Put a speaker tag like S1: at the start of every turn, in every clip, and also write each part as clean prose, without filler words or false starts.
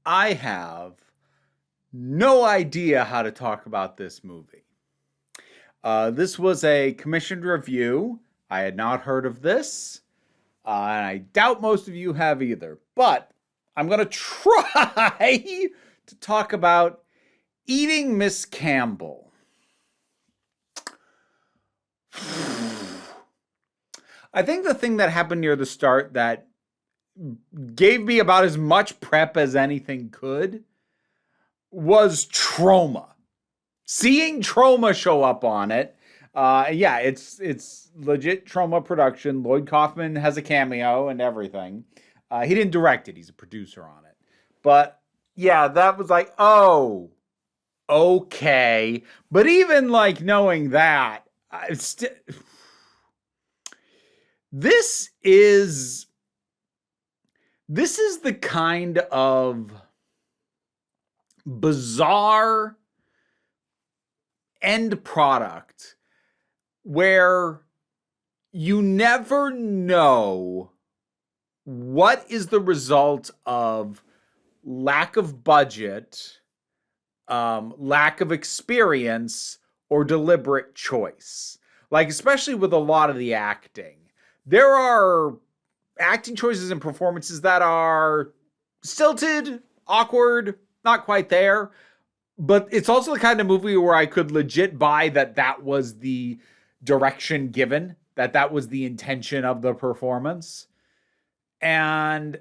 S1: I have no idea how to talk about this movie. This was a commissioned review. I had not heard of this, and I doubt most of you have either. But I'm going to try to talk about Eating Miss Campbell. I think the thing that happened near the start that gave me about as much prep as anything could was Trauma. Seeing Trauma show up on it. Yeah, it's legit Trauma production. Lloyd Kaufman has a cameo and everything. He didn't direct it. He's a producer on it. But yeah, that was like, oh, okay. But even like knowing that, this is the kind of bizarre end product where you never know what is the result of lack of budget, lack of experience, or deliberate choice. Like, especially with a lot of the acting. There are acting choices and performances that are stilted, awkward, not quite there. But it's also the kind of movie where I could legit buy that was the direction given, that was the intention of the performance. And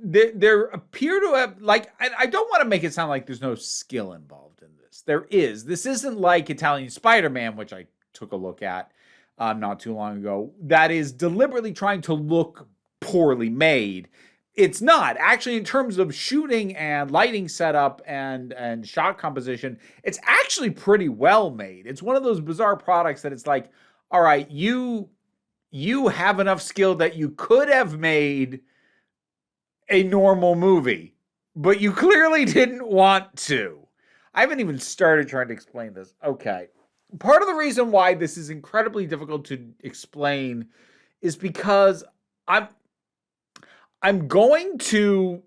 S1: there appear to have, like, I don't want to make it sound like there's no skill involved in this. There is. This isn't like Italian Spider-Man, which I took a look at not too long ago, that is deliberately trying to look poorly made. It's not. Actually, in terms of shooting and lighting setup and shot composition, it's actually pretty well made. It's one of those bizarre products that it's like, all right, you have enough skill that you could have made a normal movie, but you clearly didn't want to. I haven't even started trying to explain this. Okay. Part of the reason why this is incredibly difficult to explain is because I'm going to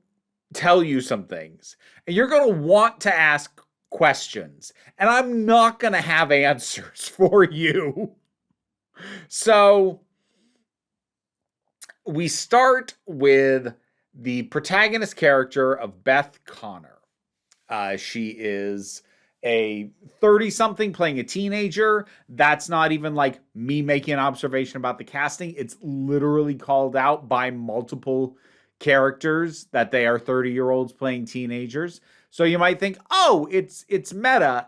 S1: tell you some things, and you're going to want to ask questions, and I'm not going to have answers for you. So we start with the protagonist character of Beth Connor. She is a 30-something playing a teenager. That's not even like me making an observation about the casting. It's literally called out by multiple characters that they are 30-year-olds playing teenagers. So you might think, oh, it's meta.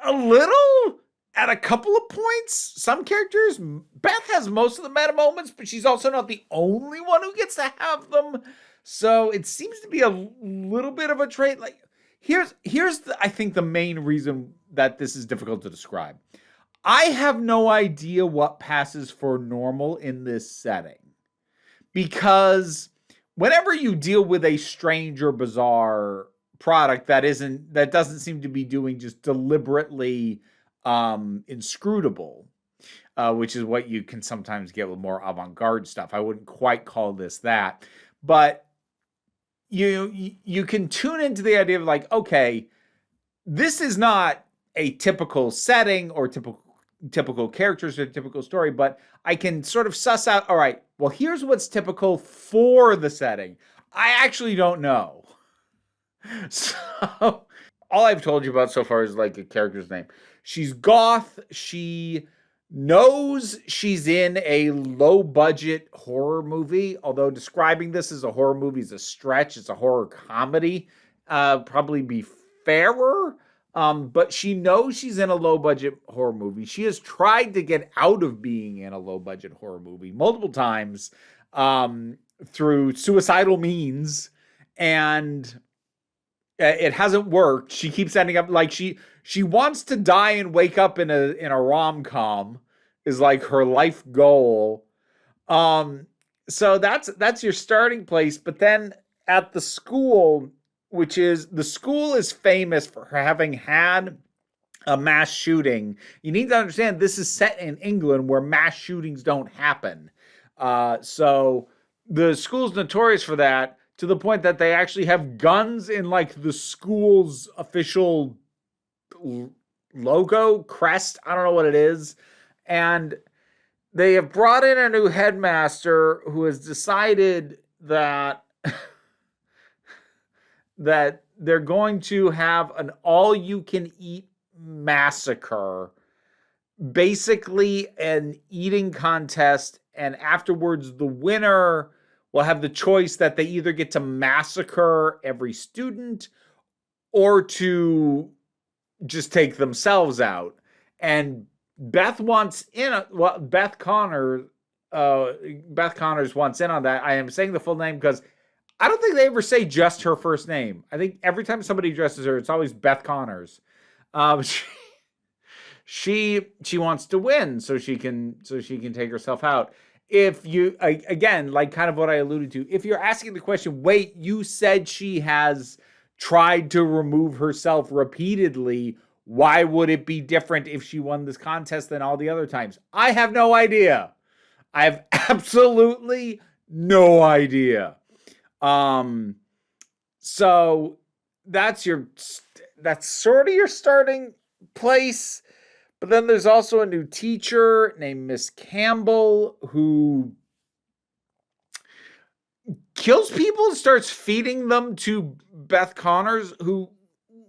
S1: A little at a couple of points. Some characters, Beth has most of the meta moments, but she's also not the only one who gets to have them. So it seems to be a little bit of a trait. Like, Here's I think the main reason that this is difficult to describe. I have no idea what passes for normal in this setting, because whenever you deal with a strange or bizarre product that doesn't seem to be doing just deliberately inscrutable, which is what you can sometimes get with more avant-garde stuff. I wouldn't quite call this that, but you can tune into the idea of like, okay, this is not a typical setting or typical characters or typical story, but I can sort of suss out, all right, well, here's what's typical for the setting. I actually don't know. So all I've told you about so far is like a character's name. She's goth. She knows she's in a low-budget horror movie, although describing this as a horror movie is a stretch. It's a horror comedy. Probably be fairer. But she knows she's in a low-budget horror movie. She has tried to get out of being in a low-budget horror movie multiple times through suicidal means, and it hasn't worked. She keeps ending up like she wants to die and wake up in a rom-com is like her life goal. So that's your starting place. But then at the school, the school is famous for having had a mass shooting. You need to understand this is set in England where mass shootings don't happen. So the school's notorious for that, to the point that they actually have guns in like the school's official logo, crest. I don't know what it is. And they have brought in a new headmaster who has decided that that they're going to have an all-you-can-eat massacre, basically an eating contest, and afterwards the winner will have the choice that they either get to massacre every student or to just take themselves out. And Beth wants in. Well, Beth Connors wants in on that. I am saying the full name because I don't think they ever say just her first name. I think every time somebody addresses her, it's always Beth Connors. She wants to win so she can take herself out. If you, again, like kind of what I alluded to, if you're asking the question, wait, you said she has tried to remove herself repeatedly, why would it be different if she won this contest than all the other times? I have no idea. I have absolutely no idea. So that's sort of your starting place. But then there's also a new teacher named Miss Campbell who kills people and starts feeding them to Beth Connors, who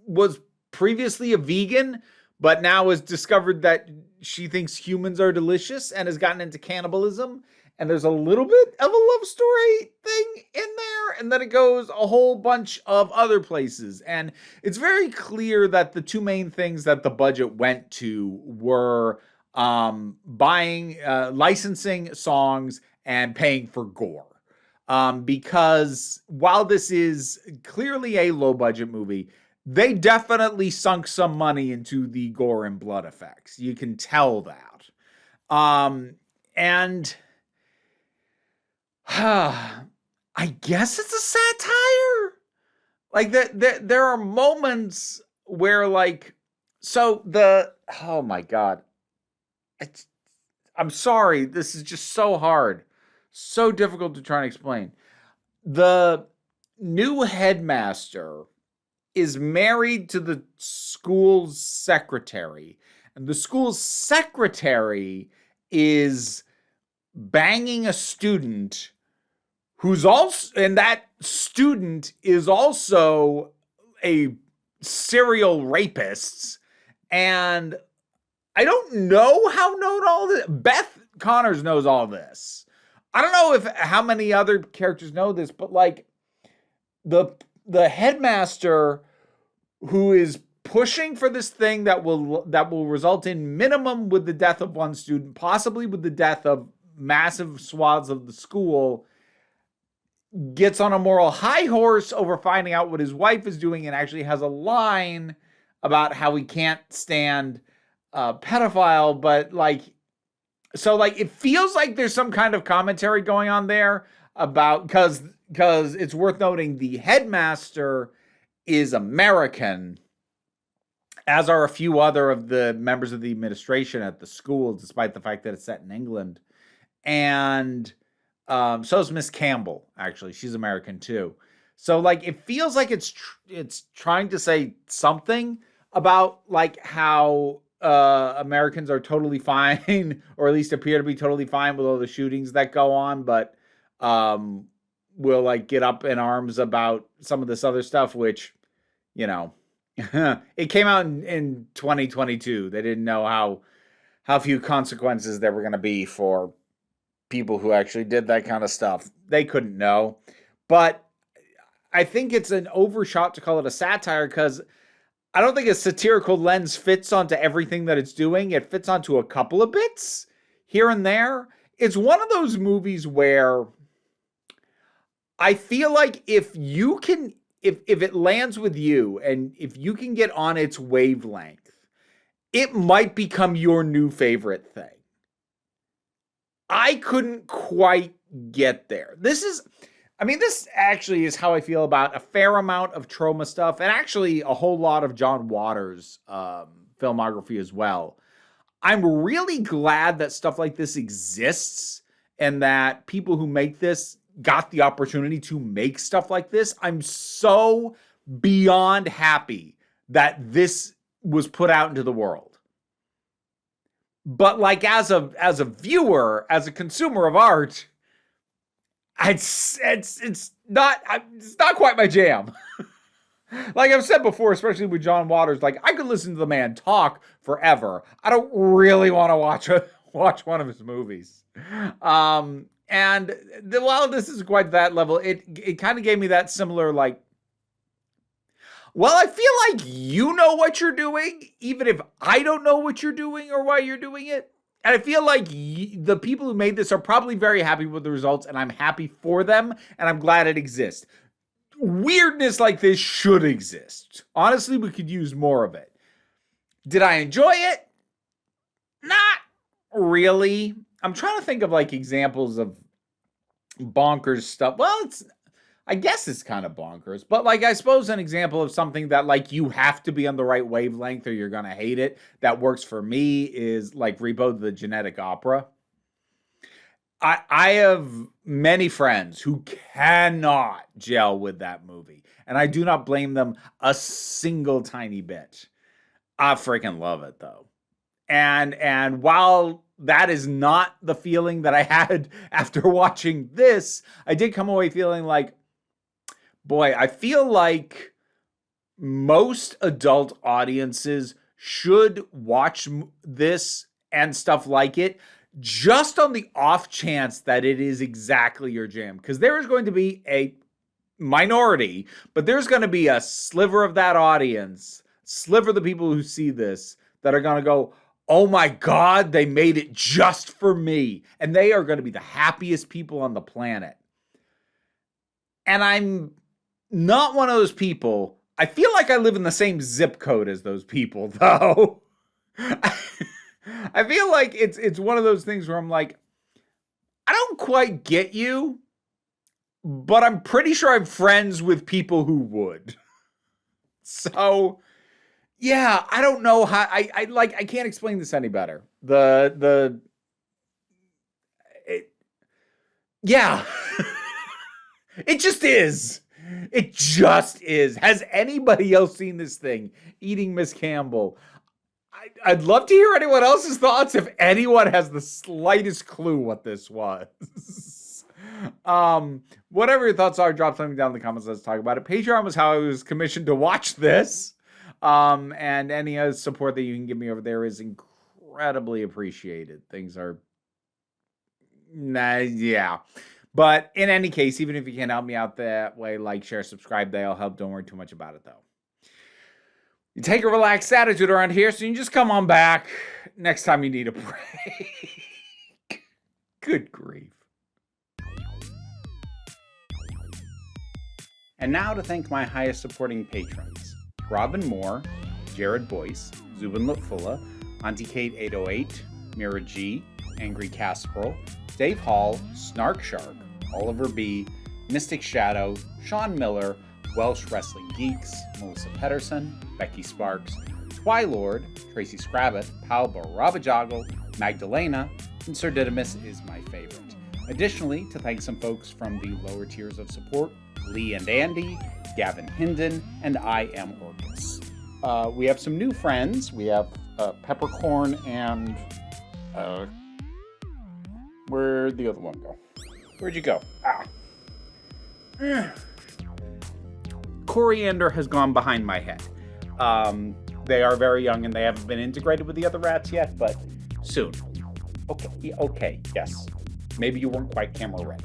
S1: was previously a vegan, but now has discovered that she thinks humans are delicious and has gotten into cannibalism. And there's a little bit of a love story thing in there, and then it goes a whole bunch of other places. And it's very clear that the two main things that the budget went to were licensing songs and paying for gore. Because while this is clearly a low-budget movie, they definitely sunk some money into the gore and blood effects. You can tell that. And I guess it's a satire. Like there are moments where like, oh my God. I'm sorry. This is just so hard. So difficult to try and explain. The new headmaster is married to the school's secretary. And the school's secretary is banging a student who's also, and that student is also a serial rapist. And I don't know how known all this. Beth Connors knows all this. I don't know how many other characters know this, but like the headmaster who is pushing for this thing that will result in minimum with the death of one student, possibly with the death of massive swaths of the school, gets on a moral high horse over finding out what his wife is doing and actually has a line about how he can't stand pedophile, but like, so like it feels like there's some kind of commentary going on there about, because it's worth noting the headmaster is American, as are a few other of the members of the administration at the school, despite the fact that it's set in England. And so is Miss Campbell, actually. She's American too. So like it feels like it's trying to say something about like how Americans are totally fine, or at least appear to be totally fine with all the shootings that go on, but will like get up in arms about some of this other stuff, which, you know, it came out in 2022. They didn't know how few consequences there were going to be for people who actually did that kind of stuff. They couldn't know. But I think it's an overshot to call it a satire, because I don't think a satirical lens fits onto everything that it's doing. It fits onto a couple of bits here and there. It's one of those movies where I feel like if it lands with you and if you can get on its wavelength, it might become your new favorite thing. I couldn't quite get there. This actually is how I feel about a fair amount of Troma stuff, and actually a whole lot of John Waters' filmography as well. I'm really glad that stuff like this exists, and that people who make this got the opportunity to make stuff like this, I'm so beyond happy that this was put out into the world. But like as a viewer, as a consumer of art, it's not quite my jam. Like I've said before, especially with John Waters, like I could listen to the man talk forever. I don't really want to watch one of his movies. While this is quite that level, it kind of gave me that similar like, well, I feel like you know what you're doing, even if I don't know what you're doing or why you're doing it. And I feel like the people who made this are probably very happy with the results, and I'm happy for them, and I'm glad it exists. Weirdness like this should exist. Honestly, we could use more of it. Did I enjoy it? Not really. I'm trying to think of like examples of bonkers stuff. Well, I guess it's kind of bonkers, but like I suppose an example of something that like you have to be on the right wavelength or you're gonna hate it, that works for me, is like Repo the Genetic Opera. I have many friends who cannot gel with that movie, and I do not blame them a single tiny bit. I freaking love it though. And while that is not the feeling that I had after watching this, I did come away feeling like, boy, I feel like most adult audiences should watch this and stuff like it, just on the off chance that it is exactly your jam. Because there is going to be a minority, but there's going to be a sliver of that audience, sliver of the people who see this, that are going to go, oh my God, they made it just for me. And they are going to be the happiest people on the planet. And I'm not one of those people. I feel like I live in the same zip code as those people, though. I feel like it's one of those things where I'm like, I don't quite get you, but I'm pretty sure I'm friends with people who would. So, yeah, I don't know how I can't explain this any better. Yeah. It just is. It just is. Has anybody else seen this thing? Eating Miss Campbell. I'd love to hear anyone else's thoughts if anyone has the slightest clue what this was. Whatever your thoughts are, drop something down in the comments. Let's talk about it. Patreon was how I was commissioned to watch this. And any support that you can give me over there is incredibly appreciated. Things are, yeah. But in any case, even if you can't help me out that way, like, share, subscribe, they'll help. Don't worry too much about it, though. You take a relaxed attitude around here, so you can just come on back next time you need a break. Good grief. And now to thank my highest supporting patrons: Robin Moore, Jared Boyce, Zubin Lutfula, Auntie Kate 808, Mira G, Angry Casperl, Dave Hall, Snark Shark, Oliver B, Mystic Shadow, Sean Miller, Welsh Wrestling Geeks, Melissa Pedersen, Becky Sparks, Twylord, Tracy Scrabbit, Paul Barabajoggle, Magdalena, and Sir Didymus is my favorite. Additionally, to thank some folks from the lower tiers of support: Lee and Andy, Gavin Hinden, and I Am Orcus. We have some new friends. We have Peppercorn and where'd the other one go? Where'd you go? Coriander has gone behind my head. They are very young and they haven't been integrated with the other rats yet, but soon. Okay, yes. Maybe you weren't quite camera ready.